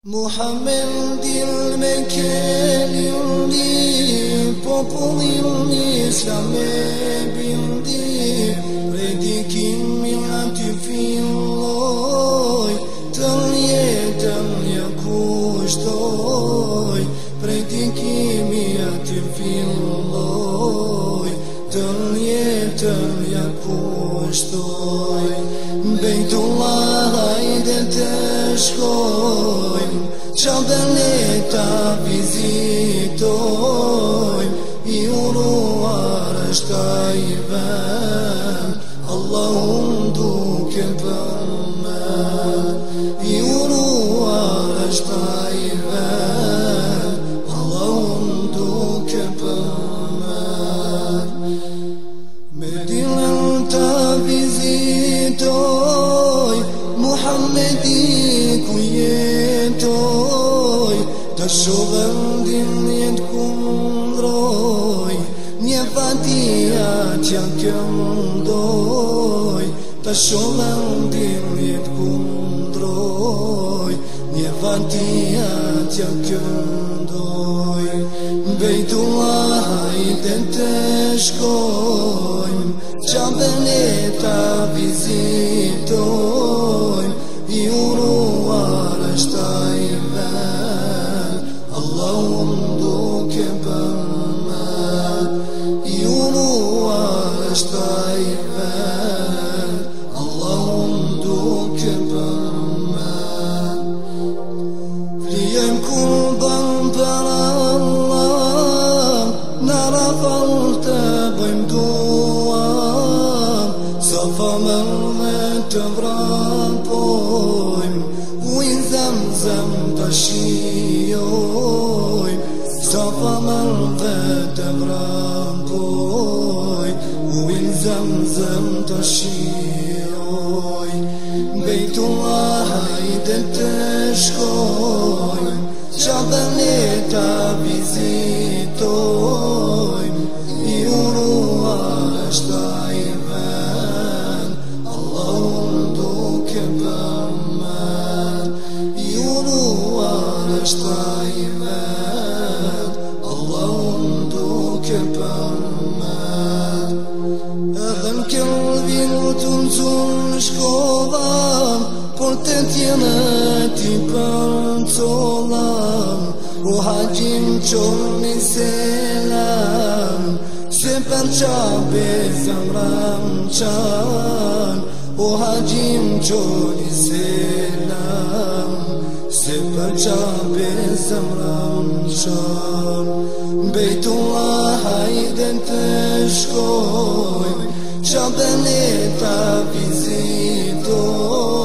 Muhammedin me kelli, popullin islam e bindi, predikimi aty filloj, të jetën ja kushtoj, predikimi aty filloj, të jetën ja kushtoj. Bejtullah hajde të shkojmë, Qabën e ta vizitojmë, I uruar është ai vend, Allahun duke përmend. I uruar është ai vend, Allahun duke përmend. Medinën ta vizitoj, Muhammedi ku jetoj, të shuvendin jetë kundroj, një fatia që këndoj, të shuvendin jetë kundroj, një fatia që këndoj. Bejtullah hajde të shkojmë, Qabën e ta vizitojmë, I uruar është ai vend, Allahun duke përmend. I uruar është ai vend, Allahun duke përmend. Flijojmë kurban për Allah, në rafal të bëjmë dua, Safa Marve të vrapojmë, ujin Zamzam të shijojmë. Safa Marve të vrapojmë, ujin Zamzam të shijojmë. Bejtullah hajde të shkojmë, Qabën e ta vizitojmë, I uruar është ai vend, Allahun duke përmend. I uruar është ai vend, Allahun duke përmend. Edhe në këllvin të nëzun shkova, por të tjene ti përcolam, u haqim qoni selam, se për qabe zamram qan. U haqim qoni selam, se për qabe zamram qan. Bejtullah hajde të shkojmë, Qabën e ta vizitojmë,